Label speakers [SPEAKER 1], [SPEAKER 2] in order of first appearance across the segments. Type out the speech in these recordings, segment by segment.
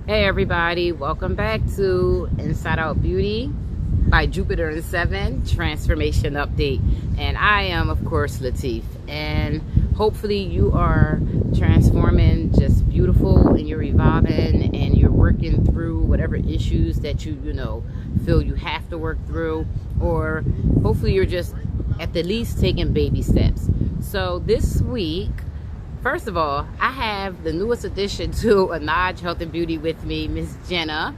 [SPEAKER 1] Hey everybody, welcome back to Inside Out Beauty by Jupiter and Seven Transformation Update. And I am, of course, Latif. And hopefully you are transforming just beautiful and you're evolving and you're working through whatever issues that you feel you have to work through. Or hopefully you're just at the least taking baby steps. So this week, first of all, I have the newest addition to Anaj Health and Beauty with me, Miss Jenna,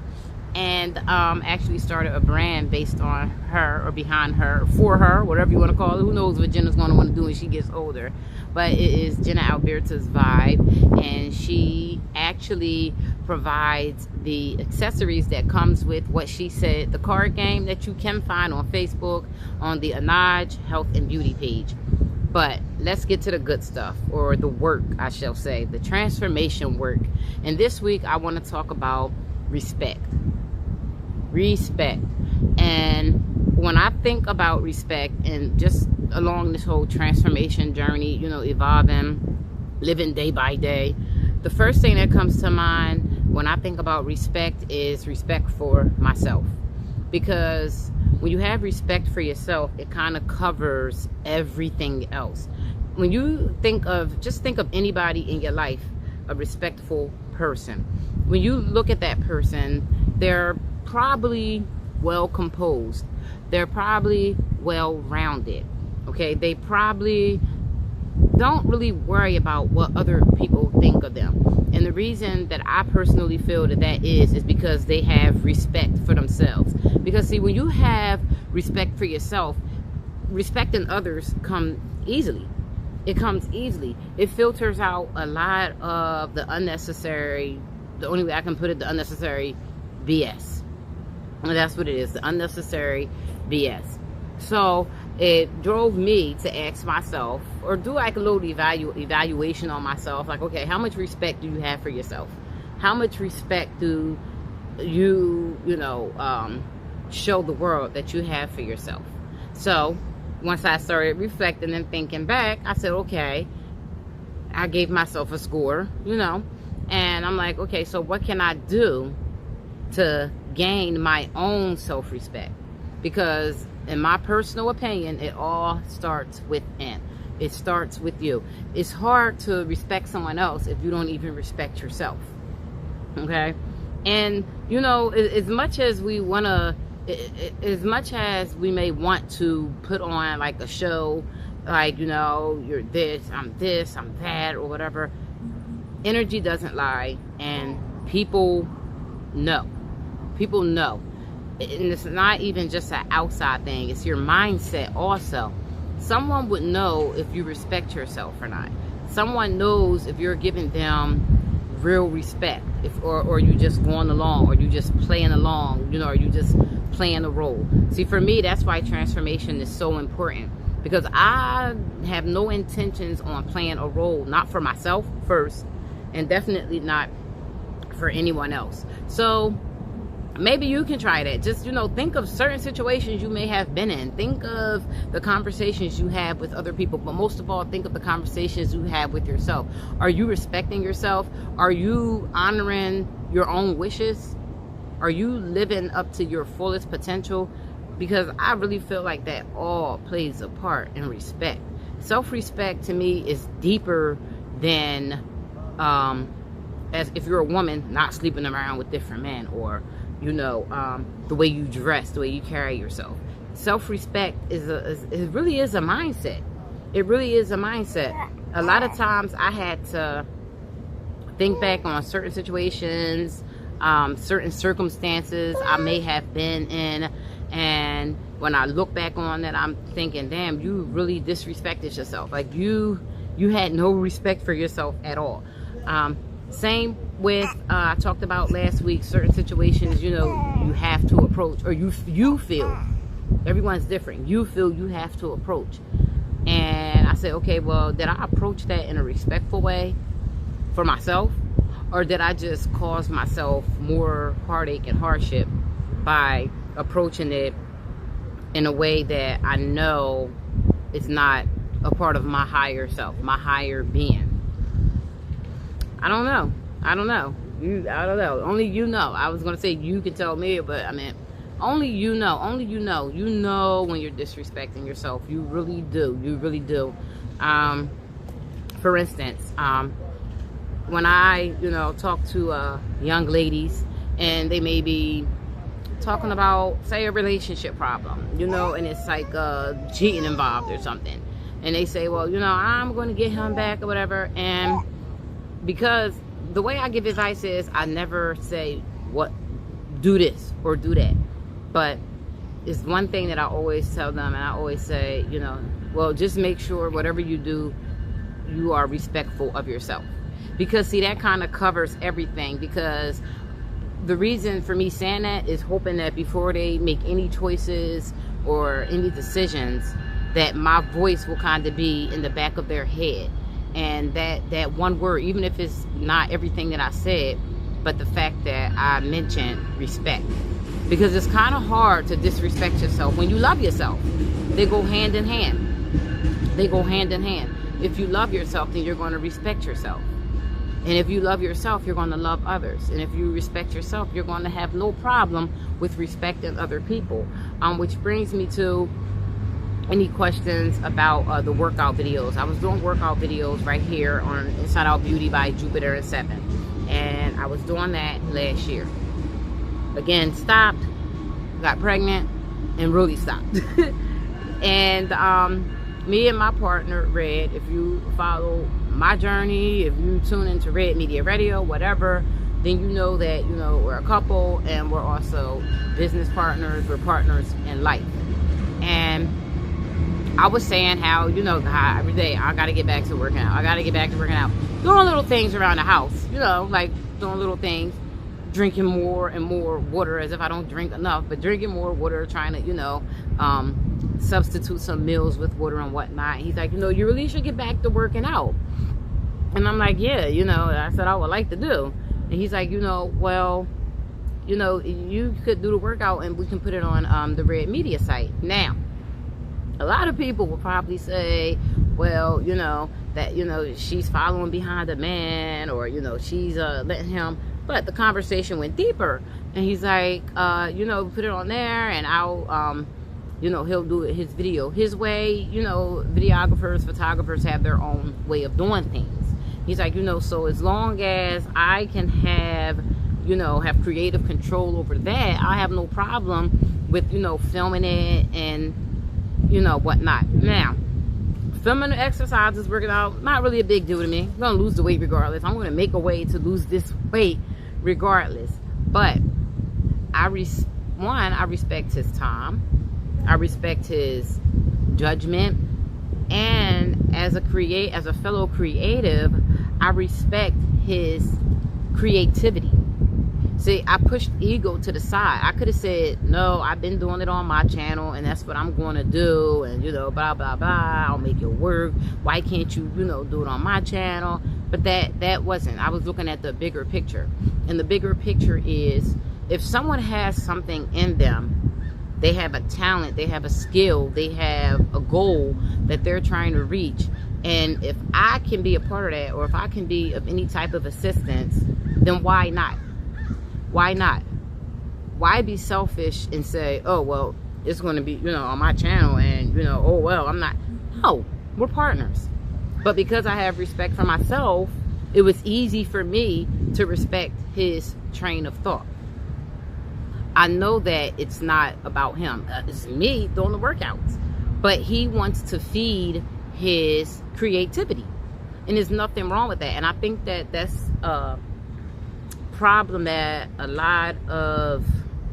[SPEAKER 1] and actually started a brand based on her or behind her, for her, whatever you want to call it. Who knows what Jenna's going to want to do when she gets older. But it is Jenna Alberta's Vibe, and she actually provides the accessories that comes with what she said, the card game that you can find on Facebook on the Anaj Health and Beauty page. But let's get to the good stuff, or the work, I shall say, the transformation work. And this week, I want to talk about respect. Respect. And when I think about respect and just along this whole transformation journey, evolving, living day by day, the first thing that comes to mind when I think about respect is respect for myself. Because when you have respect for yourself, it kind of covers everything else. When you just think of anybody in your life, a respectful person. When you look at that person, they're probably well composed. They're probably well rounded. Okay, they probably don't really worry about what other people think of them. And the reason that I personally feel that is because they have respect for themselves. Because see, when you have respect for yourself, respecting others comes easily. It comes easily. It filters out a lot of the unnecessary, the only way I can put it, the unnecessary BS. And that's what it is, the unnecessary BS. So it drove me to ask myself, or do like a little evaluation on myself, like, okay, how much respect do you have for yourself? How much respect do you, show the world that you have for yourself? So once I started reflecting and thinking back, I said, okay, I gave myself a score, and I'm like, okay, so what can I do to gain my own self-respect? Because in my personal opinion, it all starts within. It starts with you. It's hard to respect someone else if you don't even respect yourself. Okay? And, as much as we may want to put on like a show, like, you're this, I'm that, or whatever, energy doesn't lie, and people know. People know. And it's not even just an outside thing, it's your mindset also. Someone would know if you respect yourself or not. Someone knows if you're giving them real respect, or you just going along, or you just playing along, or you just playing a role. See, for me, that's why transformation is so important, because I have no intentions on playing a role, not for myself first, and definitely not for anyone else. So maybe you can try that. Just, think of certain situations you may have been in. Think of the conversations you have with other people. But most of all, think of the conversations you have with yourself. Are you respecting yourself? Are you honoring your own wishes? Are you living up to your fullest potential? Because I really feel like that all plays a part in respect. Self-respect to me is deeper than, as if you're a woman, not sleeping around with different men, or the way you dress, the way you carry yourself. Self-respect it really is a mindset. It really is a mindset. A lot of times I had to think back on certain situations, certain circumstances I may have been in, and when I look back on that, I'm thinking, damn, you really disrespected yourself. Like you had no respect for yourself at all. Same with, I talked about last week, certain situations, you have to approach, or you feel, everyone's different, you feel you have to approach. And I said, okay, well, did I approach that in a respectful way for myself? Or did I just cause myself more heartache and hardship by approaching it in a way that I know is not a part of my higher self, my higher being? I don't know. I don't know. Only you know. I was gonna say you can tell me, but I mean, only you know. Only you know. You know when you're disrespecting yourself. You really do. You really do. For instance, when I, talk to young ladies and they may be talking about, say, a relationship problem, and it's like cheating involved or something, and they say, well, I'm going to get him back or whatever, and because the way I give advice is I never say do this or do that, but it's one thing that I always tell them, and I always say, well, just make sure whatever you do, you are respectful of yourself. Because see, that kind of covers everything. Because the reason for me saying that is hoping that before they make any choices or any decisions, that my voice will kind of be in the back of their head. And that one word, even if it's not everything that I said, but the fact that I mentioned respect. Because it's kind of hard to disrespect yourself when you love yourself. They go hand in hand. They go hand in hand. If you love yourself, then you're going to respect yourself. And if you love yourself, you're going to love others. And if you respect yourself, you're going to have no problem with respecting other people. Which brings me to any questions about the workout videos. I was doing workout videos right here on Inside Out Beauty by Jupiter and 7. And I was doing that last year. Again, stopped, got pregnant, and really stopped. And me and my partner, Red, if you follow my journey, if you tune into Red Media Radio, whatever, then you know that, we're a couple and we're also business partners. We're partners in life. And I was saying how, how every day I got to get back to working out. I got to get back to working out. Doing little things around the house, like doing little things. Drinking more and more water, as if I don't drink enough, but drinking more water, trying to, substitute some meals with water and whatnot. He's like, you really should get back to working out. And I'm like, yeah, I said I would like to do. And he's like, well, you could do the workout and we can put it on the Red Media site. Now, a lot of people will probably say, well, that, she's following behind a man, or, she's letting him. But the conversation went deeper, and he's like, put it on there, and I'll, he'll do his video his way. Videographers, photographers have their own way of doing things. He's like, so as long as I can have, have creative control over that, I have no problem with, filming it and, whatnot. Now, filming the exercises, working out, not really a big deal to me. I'm going to lose the weight regardless. I'm going to make a way to lose this weight regardless. But I respect his time. I respect his judgment. And as a fellow creative, I respect his creativity. See, I pushed ego to the side. I could have said, no, I've been doing it on my channel and that's what I'm going to do, and blah blah blah, I'll make it work. Why can't you do it on my channel? But that wasn't. I was looking at the bigger picture. And the bigger picture is, if someone has something in them, they have a talent, they have a skill, they have a goal that they're trying to reach, and if I can be a part of that, or if I can be of any type of assistance, then why not? Why not? Why be selfish and say, oh, well, it's going to be, on my channel, and, oh, well, I'm not. No, we're partners. But because I have respect for myself, it was easy for me to respect his train of thought. I know that it's not about him. It's me doing the workouts. But he wants to feed his creativity. And there's nothing wrong with that. And I think that that's a problem that a lot of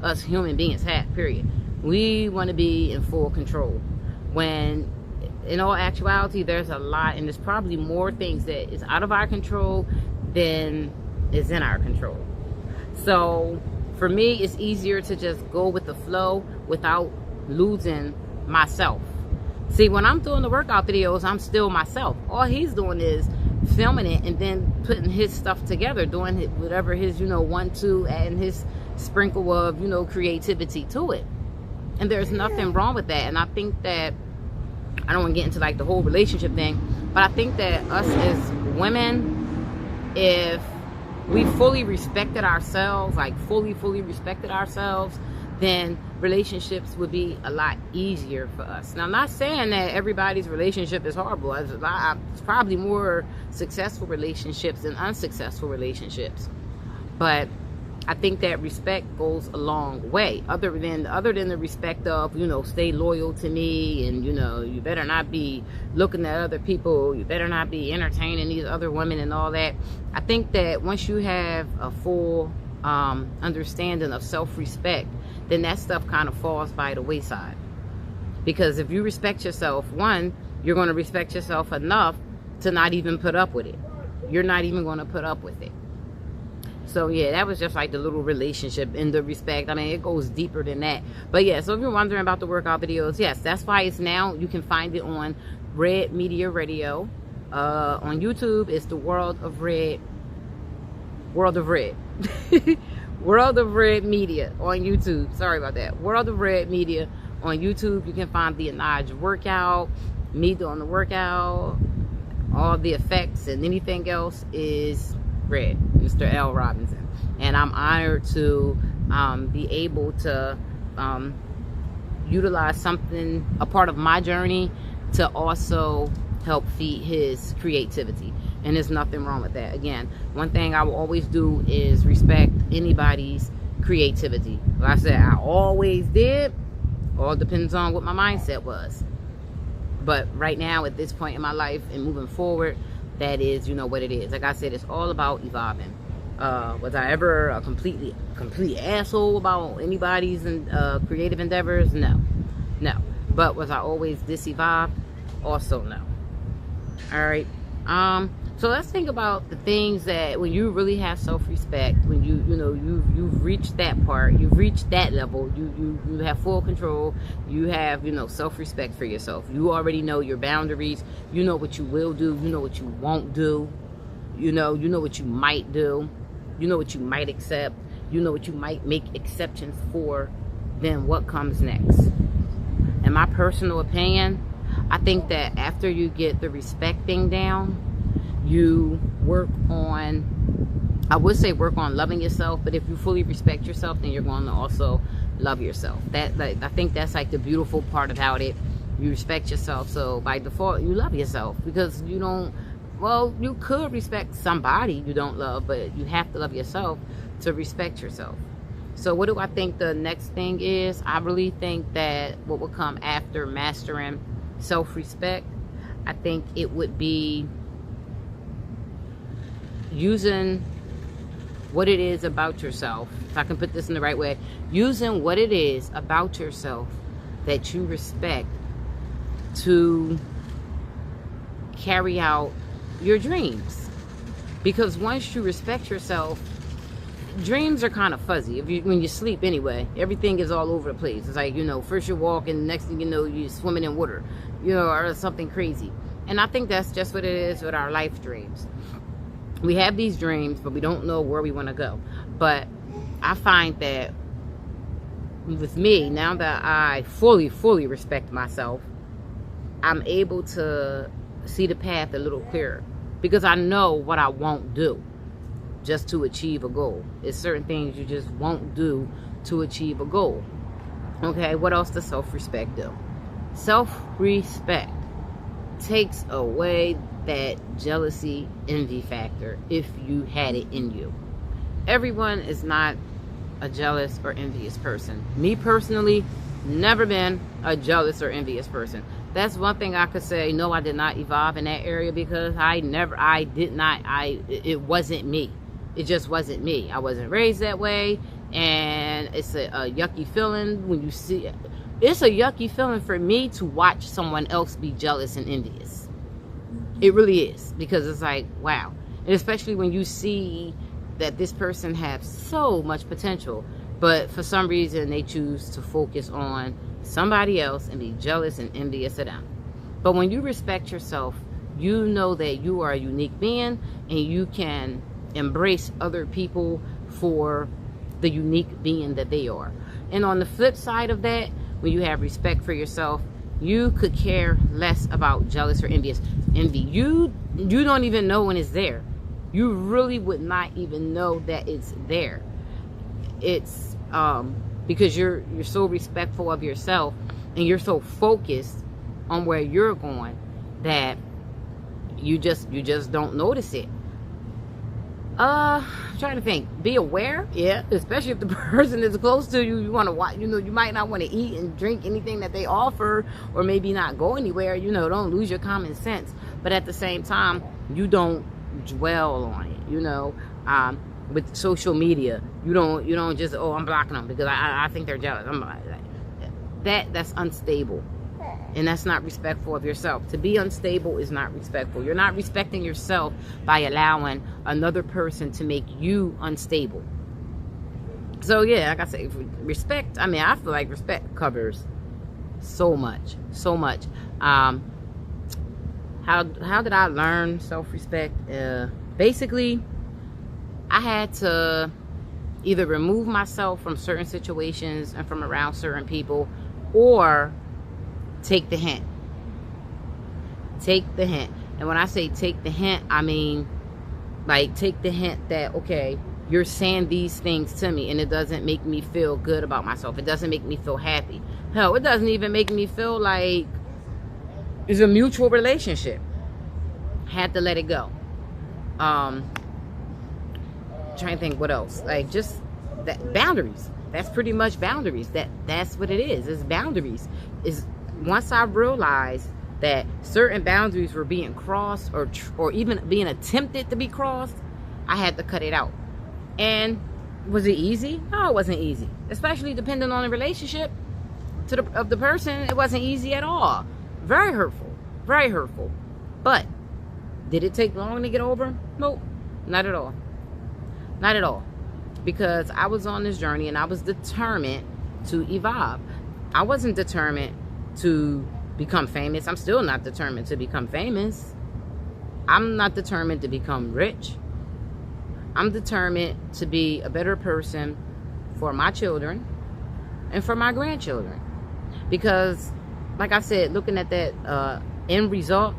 [SPEAKER 1] us human beings have, period. We want to be in full control. When in all actuality, there's a lot, and there's probably more things that is out of our control than is in our control. So for me, it's easier to just go with the flow without losing myself. See, when I'm doing the workout videos, I'm still myself. All he's doing is filming it and then putting his stuff together, doing whatever his, 1, 2, adding his sprinkle of, creativity to it. And there's nothing wrong with that. And I think that, I don't want to get into like the whole relationship thing, but I think that us as women, if we fully respected ourselves, like fully respected ourselves, then relationships would be a lot easier for us. Now, I'm not saying that everybody's relationship is horrible. It's probably more successful relationships than unsuccessful relationships. But I think that respect goes a long way. Other than the respect of, you know, stay loyal to me, and, you know, you better not be looking at other people, you better not be entertaining these other women and all that. I think that once you have a full understanding of self-respect, then that stuff kind of falls by the wayside. Because if you respect yourself, one, you're going to respect yourself enough to not even put up with it. You're not even going to put up with it. So yeah, that was just like the little relationship in the respect. I mean, it goes deeper than that. But yeah, so if you're wondering about the workout videos, yes, that's why it's now, you can find it on Red Media Radio. On YouTube, it's the World of Red World of Red Media on YouTube. Sorry about that. World of Red Media on YouTube. You can find the Anaj workout, me doing the workout, all the effects, and anything else is Red, Mr. L. Robinson. And I'm honored to be able to utilize something, a part of my journey, to also help feed his creativity. And there's nothing wrong with that. Again, one thing I will always do is respect anybody's creativity. Like I said, I always did. All depends on what my mindset was. But right now, at this point in my life and moving forward, that is, you know, what it is. Like I said, it's all about evolving. Was I ever a complete asshole about anybody's creative endeavors? No. But was I always this evolved? Also no. All right. So let's think about the things that when you really have self-respect, when you've reached that part, you've reached that level, you have full control, you have, you know, self-respect for yourself. You already know your boundaries, you know what you will do, you know what you won't do, you know what you might do, you know what you might accept, you know what you might make exceptions for. Then what comes next? In my personal opinion, I think that after you get the respect thing down, you work on, I would say work on loving yourself, but if you fully respect yourself, then you're going to also love yourself. That, like, I think that's like the beautiful part about it. You respect yourself, so by default you love yourself, because you don't, well, you could respect somebody you don't love, but you have to love yourself to respect yourself. So what do I think the next thing is? I really think that what will come after mastering self-respect, I think it would be using what it is about yourself, if I can put this in the right way, using what it is about yourself that you respect to carry out your dreams. Because once you respect yourself, dreams are kind of fuzzy. When you sleep anyway, everything is all over the place. It's like, you know, first you're walking, next thing you know, you're swimming in water, you know, or something crazy. And I think that's just what it is with our life dreams. We have these dreams, but we don't know where we want to go. But I find that with me, now that I fully respect myself, I'm able to see the path a little clearer, because I know what I won't do just to achieve a goal. It's certain things you just won't do to achieve a goal. Okay, what else does self-respect do? Self-respect takes away that jealousy, envy factor if you had it in you. Everyone is not a jealous or envious person. Me personally, never been a jealous or envious person. That's one thing I could say. No, I did not evolve in that area, because it wasn't me. It just wasn't me. I wasn't raised that way, and it's a yucky feeling when you see it. It's a yucky feeling for me to watch someone else be jealous and envious. It really is, because it's like, wow. And especially when you see that this person has so much potential, but for some reason they choose to focus on somebody else and be jealous and envious of them. But when you respect yourself, you know that you are a unique being, and you can embrace other people for the unique being that they are. And on the flip side of that, when you have respect for yourself, you could care less about jealous or envy. You don't even know when it's there. You really would not even know that it's there. It's because you're so respectful of yourself, and you're so focused on where you're going that you just don't notice it. I'm trying to think. Be aware, yeah, especially if the person is close to you. You want to watch, you might not want to eat and drink anything that they offer, or maybe not go anywhere. Don't lose your common sense, but at the same time, you don't dwell on it. With social media, you don't just, oh, I'm blocking them because I think they're jealous. That's unstable. And that's not respectful of yourself. To be unstable is not respectful. You're not respecting yourself by allowing another person to make you unstable. So yeah, like I say, respect, I feel like respect covers so much. How did I learn self-respect? Basically, I had to either remove myself from certain situations and from around certain people, or take the hint. And when I say take the hint, I mean, like, take the hint that, okay, you're saying these things to me and it doesn't make me feel good about myself. It doesn't make me feel happy. Hell, it doesn't even make me feel like it's a mutual relationship. Had to let it go. Trying to think what else. Like, just that, boundaries. That's pretty much boundaries. That's what it is. It's boundaries. Is once I realized that certain boundaries were being crossed, or even being attempted to be crossed, I had to cut it out. And was it easy? No, it wasn't easy. Especially depending on the relationship of the person. It wasn't easy at all. Very hurtful. Very hurtful. But did it take long to get over? Nope. Not at all. Not at all. Because I was on this journey and I was determined to evolve. I wasn't determined to become famous. I'm still not determined to become famous. I'm not determined to become rich. I'm determined to be a better person for my children and for my grandchildren. Because, like I said, looking at that end result,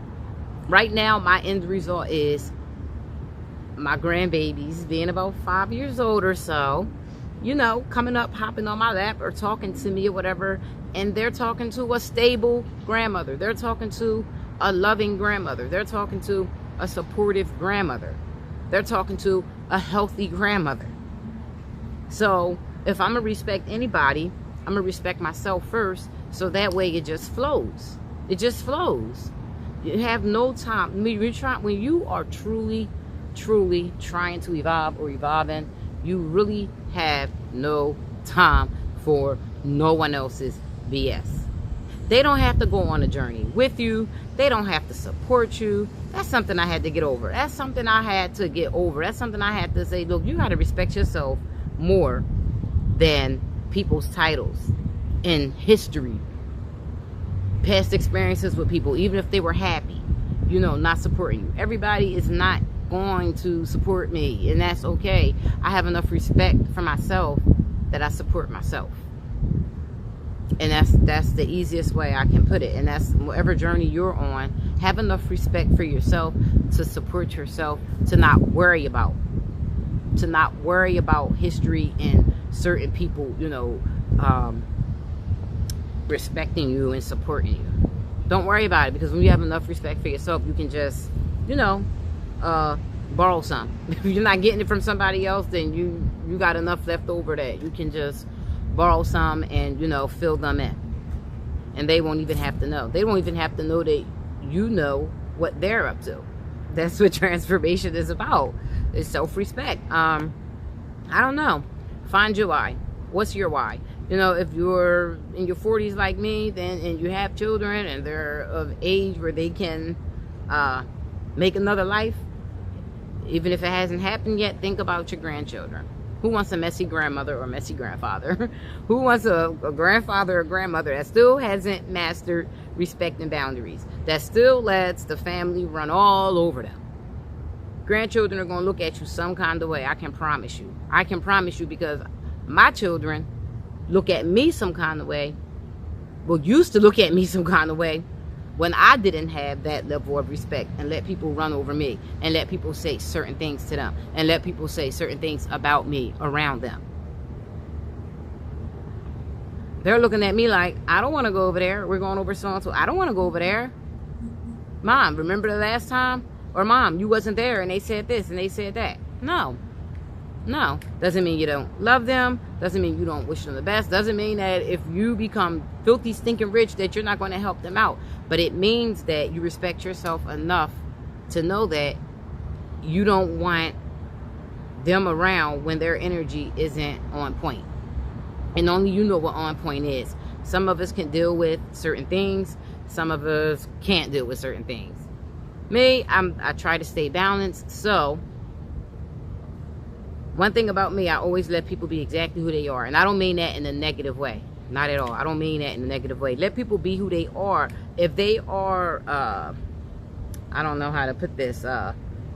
[SPEAKER 1] right now my end result is my grandbabies being about 5 years old or so, coming up, hopping on my lap or talking to me or whatever, and they're talking to a stable grandmother. They're talking to a loving grandmother. They're talking to a supportive grandmother. They're talking to a healthy grandmother. So if I'm going to respect anybody, I'm going to respect myself first, so that way it just flows. It just flows. You have no time. When you are truly trying to evolve or evolving, you really have no time for no one else's BS. They don't have to go on a journey with you. They don't have to support you. That's something I had to get over. That's something I had to get over. That's something I had to say, look, you got to respect yourself more than people's titles and history, past experiences with people, even if they were happy, not supporting you. Everybody is not going to support me, and that's okay. I have enough respect for myself that I support myself. And that's the easiest way I can put it. And that's whatever journey you're on, have enough respect for yourself to support yourself, to not worry about history and certain people, respecting you and supporting you. Don't worry about it, because when you have enough respect for yourself, you can just, borrow some. If you're not getting it from somebody else, then you got enough left over that you can just borrow some and, fill them in. And they won't even have to know. They won't even have to know that you know what they're up to. That's what transformation is about. It's self-respect. I don't know. Find your why. What's your why? If you're in your 40s like me, and you have children and they're of age where they can make another life, even if it hasn't happened yet, think about your grandchildren. Who wants a messy grandmother or messy grandfather? Who wants a grandfather or grandmother that still hasn't mastered respect and boundaries, that still lets the family run all over them? Grandchildren are going to look at you some kind of way. I can promise you. I can promise you, because my children look at me some kind of way. Well, used to look at me some kind of way. when I didn't have that level of respect and let people run over me and let people say certain things to them and let people say certain things about me around them. They're looking at me like, I don't want to go over there. We're going over so-and-so. I don't want to go over there. Mom, remember the last time? Or Mom, you wasn't there and they said this and they said that. No. No. Doesn't mean you don't love them. Doesn't mean you don't wish them the best. Doesn't mean that if you become filthy, stinking rich that you're not going to help them out. But it means that you respect yourself enough to know that you don't want them around when their energy isn't on point. And only you know what on point is. Some of us can deal with certain things. Some of us can't deal with certain things. Me, I try to stay balanced. So, one thing about me, I always let people be exactly who they are. And I don't mean that in a negative way. Not at all. I don't mean that in a negative way. Let people be who they are. If they are, I don't know how to put this,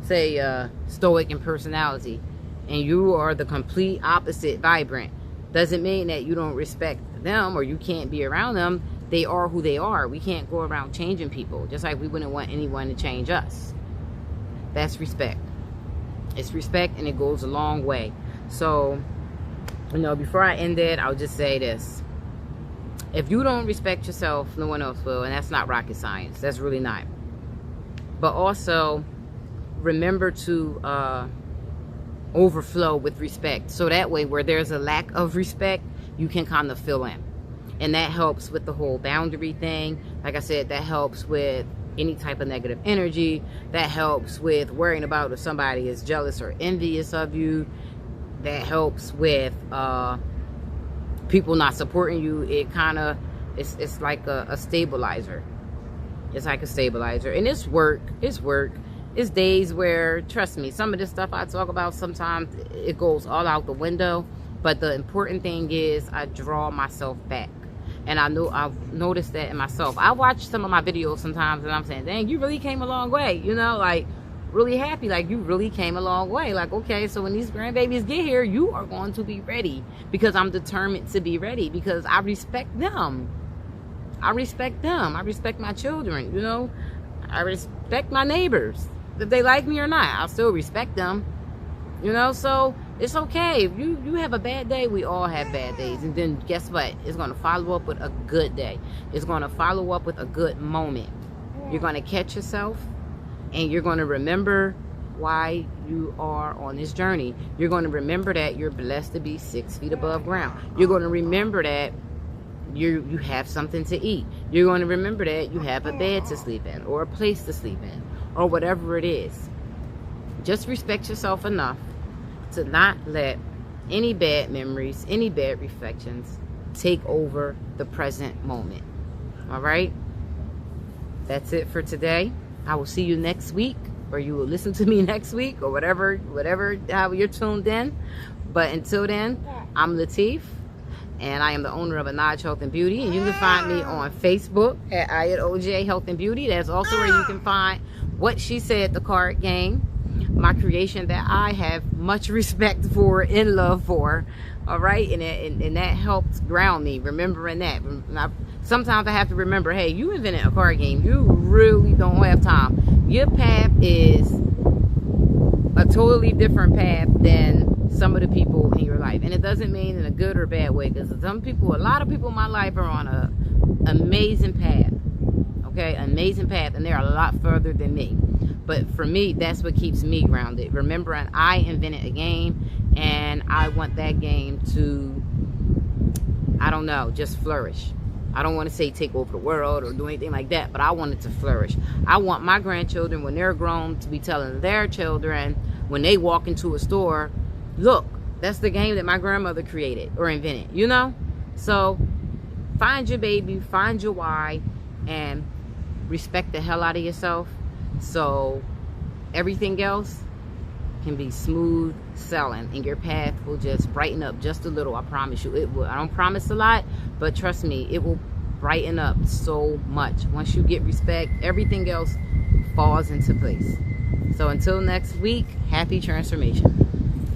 [SPEAKER 1] say stoic in personality, and you are the complete opposite, vibrant, doesn't mean that you don't respect them or you can't be around them. They are who they are. We can't go around changing people, just like we wouldn't want anyone to change us. That's respect. It's respect, and it goes a long way. So, you know, before I end it, I'll just say this. If you don't respect yourself, no one else will, and that's not rocket science. That's really not. But also, remember to overflow with respect. So that way, where there's a lack of respect, you can kind of fill in. And that helps with the whole boundary thing. Like I said, that helps with any type of negative energy. That helps with worrying about if somebody is jealous or envious of you. That helps with people not supporting you. It kind of, it's like a stabilizer. It's like a stabilizer. And it's work. It's work. It's days where, trust me, some of this stuff I talk about, sometimes it goes all out the window. But the important thing is I draw myself back. And I've noticed that in myself. I watch some of my videos sometimes and I'm saying, dang, you really came a long way. You know, like, really happy. Like, you really came a long way. Like, okay, so when these grandbabies get here, you are going to be ready. Because I'm determined to be ready. Because I respect them. I respect them. I respect my children, you know. I respect my neighbors. If they like me or not, I'll still respect them. You know, so it's okay. If you have a bad day, we all have bad days. And then guess what? It's going to follow up with a good day. It's going to follow up with a good moment. You're going to catch yourself and you're going to remember why you are on this journey. You're going to remember that you're blessed to be 6 feet above ground. You're going to remember that you have something to eat. You're going to remember that you have a bed to sleep in or a place to sleep in or whatever it is. Just respect yourself enough to not let any bad memories, any bad reflections take over the present moment. All right? That's it for today. I will see you next week, or you will listen to me next week, or whatever, how you're tuned in. But until then, I'm Latif, and I am the owner of Anaj Health and Beauty. And you can find me on Facebook at Ayat OJ Health and Beauty. That's also where you can find What She Said, the card game. My creation that I have much respect for and love for. All right, and that helps ground me, remembering that. Sometimes I have to remember, hey, you invented a card game. You really don't have time. Your path is a totally different path than some of the people in your life. And it doesn't mean in a good or bad way, because some people, a lot of people in my life are on an amazing path. Okay, amazing path, and they're a lot further than me. But for me, that's what keeps me grounded. Remembering I invented a game, and I want that game to, I don't know, just flourish. I don't want to say take over the world or do anything like that, but I want it to flourish. I want my grandchildren, when they're grown, to be telling their children, when they walk into a store, look, that's the game that my grandmother created or invented, you know? So find your baby, find your why, and respect the hell out of yourself. So everything else can be smooth sailing, and your path will just brighten up just a little. I promise you it will. I don't promise a lot, but trust me, it will brighten up so much. Once you get respect, everything else falls into place. So until next week, happy transformation.